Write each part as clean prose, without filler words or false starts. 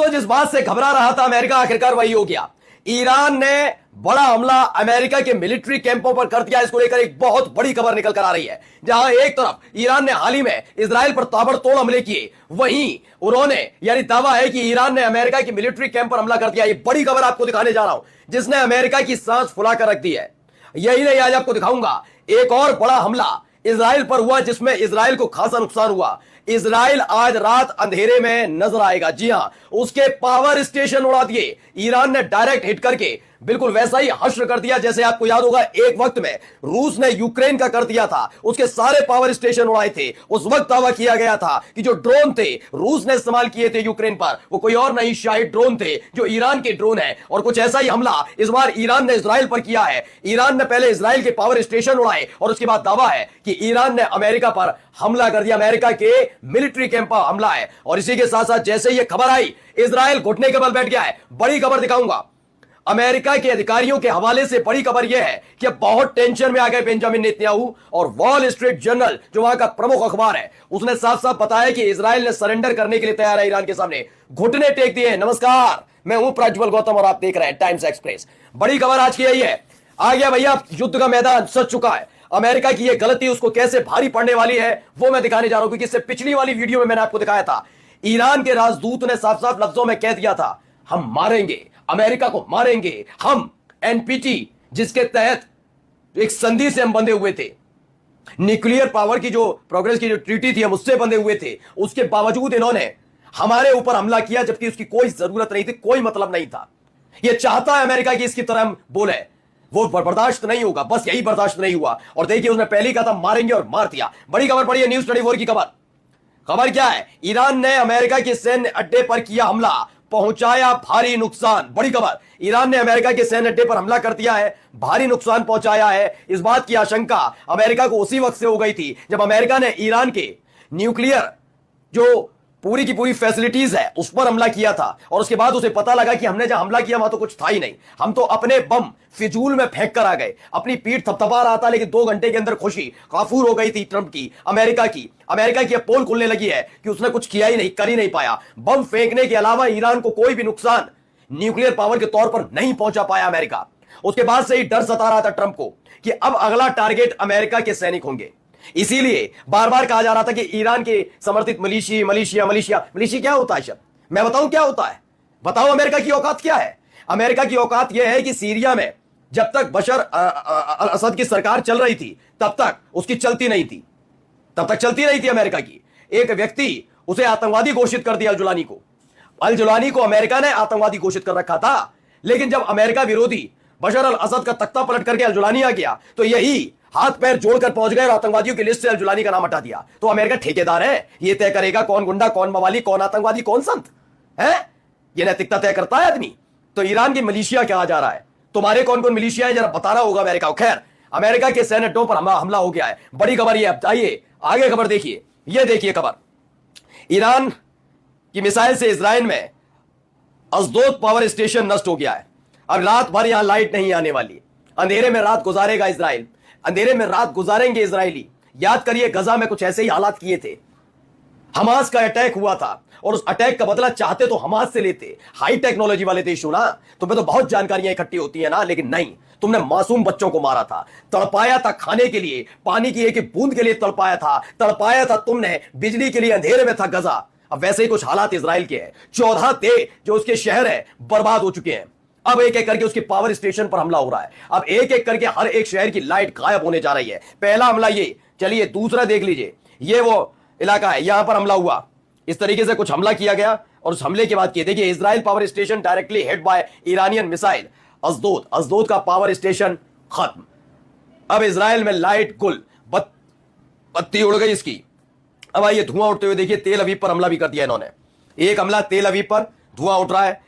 दोस्तों, जिस बात से घबरा रहा था अमेरिका, आखिरकार वही हो गया। ईरान ने बड़ा हमला अमेरिका के मिलिट्री कैंपों पर कर दिया। इसको लेकर एक बहुत बड़ी खबर निकल कर आ रही है। जहां एक तरफ ईरान ने हाल ही में इजराइल पर ताबड़तोड़ हमले किए, वहीं उन्होंने यानी दावा है कि ईरान ने अमेरिका की मिलिट्री कैंप पर हमला कर दिया। ये बड़ी खबर आपको दिखाने जा रहा हूं, जिसने अमेरिका की सांस फुलाकर रख दी है। यही नहीं, आज आपको दिखाऊंगा एक और बड़ा हमला इजराइल पर हुआ, जिसमें इजराइल को खासा नुकसान हुआ। इजराइल आज रात अंधेरे में नजर आएगा। जी हां, उसके पावर स्टेशन उड़ा दिए ईरान ने, डायरेक्ट हिट करके बिल्कुल वैसा ही हश्र कर दिया जैसे आपको याद होगा एक वक्त में रूस ने यूक्रेन का कर दिया था। उसके सारे पावर स्टेशन उड़ाए थे। उस वक्त दावा किया गया था कि जो ड्रोन थे रूस ने इस्तेमाल किए थे यूक्रेन पर, वो कोई और नहीं, शाहिद ड्रोन थे, जो ईरान के ड्रोन है। और कुछ ऐसा ही हमला इस बार ईरान ने इजराइल पर किया है। ईरान ने पहले इजराइल के पावर स्टेशन उड़ाए और उसके बाद दावा है कि ईरान ने अमेरिका पर हमला कर दिया। अमेरिका के मिलिट्री कैंप पर हमला है। और इसी के साथ साथ जैसे ये खबर आई, इजराइल घुटने के बल बैठ गया है। बड़ी खबर दिखाऊंगा अमेरिका के अधिकारियों के हवाले से। बड़ी खबर यह है कि अब बहुत टेंशन में आ गए बेंजामिन नेतन्याहू। और वॉल स्ट्रीट जर्नल, जो वहां का प्रमुख अखबार है, उसने साफ साफ बताया कि इजराइल ने सरेंडर करने के लिए तैयार है। ईरान के सामने घुटने टेक दिए। नमस्कार, मैं हूं प्रज्वल गौतम और आप देख रहे हैं टाइम्स एक्सप्रेस। बड़ी खबर आज की यही है, आ गया भैया, युद्ध का मैदान सज चुका है। अमेरिका की यह गलती उसको कैसे भारी पड़ने वाली है वो मैं दिखाने जा रहा हूं, क्योंकि इससे पिछली वाली वीडियो में मैंने आपको दिखाया था। ईरान के राजदूत ने साफ साफ लफ्जों में कह दिया था, हम मारेंगे, अमेरिका को मारेंगे। हम एनपीटी, जिसके तहत एक संधि से हम बंधे हुए थे, न्यूक्लियर पावर की जो प्रोग्रेस की जो ट्रीटी थी, हम उससे बंधे हुए थे। उसके बावजूद इन्होंने हमारे ऊपर हमला किया, जबकि उसकी कोई जरूरत नहीं थी, कोई मतलब नहीं था। यह चाहता है अमेरिका की इसकी तरह हम बोले, वो बर्दाश्त नहीं होगा। बस यही बर्दाश्त नहीं हुआ। और देखिए, उसने पहले ही कहा था मारेंगे और मार दिया। बड़ी खबर पड़ी है न्यूज 24 की खबर। खबर क्या है? ईरान ने अमेरिका के सैन्य अड्डे पर किया हमला, पहुंचाया भारी नुकसान। बड़ी खबर, ईरान ने अमेरिका के सैन्य अड्डे पर हमला कर दिया है, भारी नुकसान पहुंचाया है। इस बात की आशंका अमेरिका को उसी वक्त से हो गई थी जब अमेरिका ने ईरान के न्यूक्लियर जो पूरी की पूरी फैसिलिटीज है उस पर हमला किया था। और उसके बाद उसे पता लगा कि हमने जहां हमला किया वहां तो कुछ था ही नहीं, हम तो अपने बम फिजूल में फेंक कर आ गए। अपनी पीठ थपथपा रहा था, लेकिन 2 घंटे के अंदर खुशी काफूर हो गई थी ट्रंप की, अमेरिका की पोल खुलने लगी है कि उसने कुछ किया ही नहीं, कर ही नहीं पाया। बम फेंकने के अलावा ईरान को कोई भी नुकसान न्यूक्लियर पावर के तौर पर नहीं पहुंचा पाया अमेरिका। उसके बाद से ही डर सता रहा था ट्रंप को कि अब अगला टारगेट अमेरिका के सैनिक होंगे। इसीलिए बार बार कहा जा रहा था कि ईरान के समर्थित मलेशिया क्या होता है? शब्द मैं बताऊं क्या होता है? बताओ अमेरिका की औकात क्या है? अमेरिका की औकात यह है कि सीरिया में जब तक बशर अल असद की सरकार चल रही थी तब तक उसकी चलती नहीं थी, तब तक चलती नहीं थी अमेरिका की। एक व्यक्ति उसे आतंकवादी घोषित कर दिया, अल जुलानी को अमेरिका ने आतंकवादी घोषित कर रखा था। लेकिन जब अमेरिका विरोधी बशर अल असद का तख्ता पलट करके अल जुलानी आ गया, तो यही हाथ पैर जोड़कर पहुंच गए और आतंकवादियों की लिस्ट से अल जुलानी का नाम हटा दिया। तो अमेरिका ठेकेदार है, ये तय करेगा कौन गुंडा, कौन मवाली, कौन आतंकवादी, कौन संत है। ये नैतिकता तय करता है आदमी। तो ईरान की मलेशिया कहा जा रहा है। तुम्हारे कौन कौन मलेशिया है जरा बताना होगा अमेरिका को। खैर, अमेरिका के सैन्य अड्डों पर हमला हो गया है। बड़ी खबर ये, अब आइए आगे खबर देखिए। ये देखिए खबर, ईरान की मिसाइल से इजराइल में अशदोद पावर स्टेशन नष्ट हो गया है। अब रात भर यहां लाइट नहीं आने वाली, अंधेरे में रात गुजारेगा इजराइल, अंधेरे में रात गुजारेंगे इजरायली। याद करिए, गजा में कुछ ऐसे ही हालात किए थे। हमास का अटैक हुआ था और उस अटैक का बदला चाहते तो हमास से लेते, हाई टेक्नोलॉजी वाले देश हो ना, तुम्हें तो बहुत जानकारियां इकट्ठी होती है ना, लेकिन नहीं, तुमने मासूम बच्चों को मारा था, तड़पाया था खाने के लिए, पानी की एक बूंद के लिए तड़पाया था तुमने, बिजली के लिए अंधेरे में था गजा। अब वैसे ही कुछ हालात इजराइल के हैं। 14 थे जो उसके शहर है बर्बाद हो चुके हैं। अब एक एक करके उसके पावर स्टेशन पर हमला हो रहा है। अब एक एक करके हर एक शहर की लाइट गायब होने जा रही है। पहला हमला ये, चलिए दूसरा देख लीजिए। ये वो इलाका है, यहां पर हमला हुआ, इस तरीके से कुछ हमला किया गया। और उस हमले के बाद देखिए, Israel power station directly hit by Iranian missile. Ashdod का पावर स्टेशन खत्म। अब इजराइल में लाइट गुल, बत्ती उड़ गई इसकी। अब आइए धुआं उठते हुए देखिए, तेल अवीव पर हमला भी कर दिया इन्होंने। एक हमला तेल अवीव पर, धुआं उठ रहा है।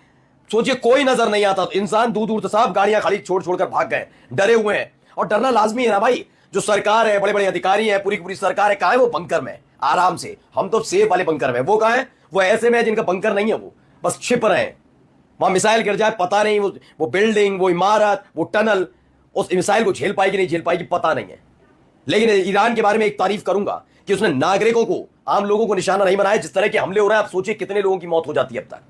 सोचिए कोई नजर नहीं आता, तो इंसान दूर दूर से साहब गाड़ियां खाली छोड़कर भाग गए, डरे हुए हैं। और डरना लाजमी है ना भाई, जो सरकार है, बड़े बड़े अधिकारी हैं, पूरी पूरी सरकार है, कहां है वो? बंकर में आराम से। हम तो सेफ वाले बंकर में, वो कहां है? वो ऐसे में है जिनका बंकर नहीं है, वो बस छिप रहे हैं। वहां मिसाइल गिर जाए पता नहीं, वो बिल्डिंग, वो इमारत, वो टनल उस मिसाइल को झेल पाएगी नहीं झेल पाएगी पता नहीं है। लेकिन ईरान के बारे में एक तारीफ करूंगा कि उसने नागरिकों को, आम लोगों को निशाना नहीं बनाया। जिस तरह के हमले हो रहे हैं, आप सोचिए कितने लोगों की मौत हो जाती है अब तक।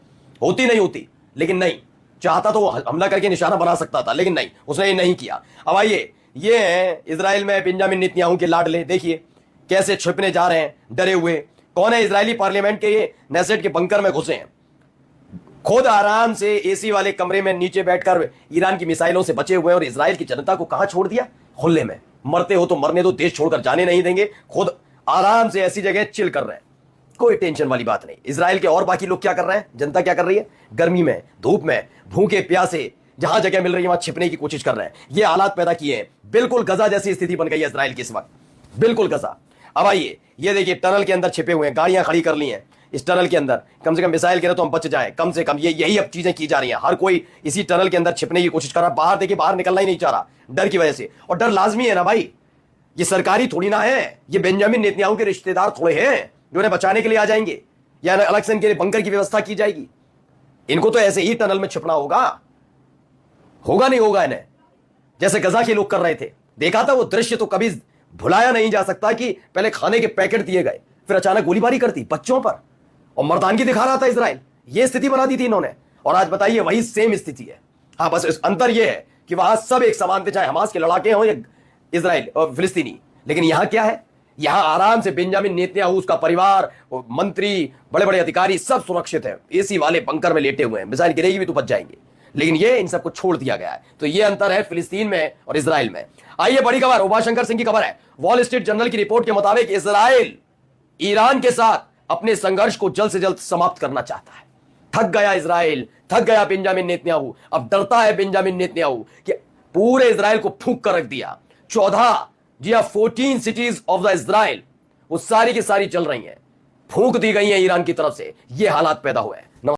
होती नहीं होती, लेकिन नहीं, चाहता तो वो हमला करके निशाना बना सकता था, लेकिन नहीं, उसने ये नहीं किया। अब आइए, ये हैं इजराइल में बेंजामिन नेतन्याहू के लाडले, देखिए कैसे छिपने जा रहे हैं डरे हुए। कौन है? इजरायली पार्लियामेंट के ये नेसेट के बंकर में घुसे हैं, खुद आराम से एसी वाले कमरे में नीचे बैठकर ईरान की मिसाइलों से बचे हुए हैं, और इजराइल की जनता को कहां छोड़ दिया? खुले में। मरते हो तो मरने दो, देश छोड़कर जाने नहीं देंगे, खुद आराम से ऐसी जगह चिल कर रहे हैं, कोई टेंशन वाली बात नहीं। इजराइल के और बाकी लोग क्या कर रहे हैं? जनता क्या कर रही है? गर्मी में, धूप में, भूखे प्यासे, जहां जगह मिल रही है वहां छिपने की कोशिश कर रहे हैं। ये हालात पैदा किए हैं, बिल्कुल गजा जैसी स्थिति बन गई है इजराइल की इस वक्त, बिल्कुल गजा। अब आइए, ये देखिए टनल के अंदर छिपे हुए हैं, गाड़ियां खड़ी कर ली हैं इस टनल के अंदर, कम से कम मिसाइल गिरे तो हम बच जाएं, कम से कम ये यही अब चीजें की जा रही हैं। हर कोई इसी टनल के अंदर छिपने की कोशिश कर रहा है, बाहर देखिए, बाहर निकलना ही नहीं चाह रहा डर की वजह से। और डर लाजमी है ना भाई, ये सरकारी थोड़ी ना है, ये बेंजामिन नेतन्याहू के रिश्तेदार थोड़े हैं जो उन्हें बचाने के लिए आ जाएंगे, या अलग से इनके लिए बंकर की व्यवस्था की जाएगी। इनको तो ऐसे ही टनल में छिपना होगा, होगा नहीं होगा इन्हें, जैसे गजा के लोग कर रहे थे। देखा था वो दृश्य, तो कभी भुलाया नहीं जा सकता कि पहले खाने के पैकेट दिए गए, फिर अचानक गोलीबारी कर दी बच्चों पर, और मर्दानगी दिखा रहा था इजराइल। ये स्थिति बना दी थी इन्होंने, और आज बताइए वही सेम स्थिति है। हाँ, बस इस अंतर यह है कि वहां सब एक समान थे, चाहे हमास के लड़ाके हों या इजराइल और फिलिस्तीनी, लेकिन यहां क्या है? यहां आराम से बेंजामिन नेतन्याहू, उसका परिवार, मंत्री, बड़े बड़े अधिकारी सब सुरक्षित है, एसी वाले बंकर में लेटे हुए हैं, मिसाइल गिरेगी भी तो बच जाएंगे। लेकिन ये इन सबको छोड़ दिया गया है। तो ये अंतर है फिलिस्तीन में और इजराइल में। आइए बड़ी खबर, उमाशंकर सिंह की खबर है। वॉल स्ट्रीट जर्नल की रिपोर्ट के मुताबिक इजराइल ईरान के साथ अपने संघर्ष को जल्द से जल्द समाप्त करना चाहता है। थक गया इजराइल, थक गया बेंजामिन नेतन्याहू। अब डरता है बेंजामिन नेतन्याहू कि पूरे इजराइल को फूंक कर रख दिया। 14 सिटीज ऑफ द इजराइल, वो सारी की सारी चल रही हैं, फूंक दी गई हैं ईरान की तरफ से। ये हालात पैदा हुए हैं।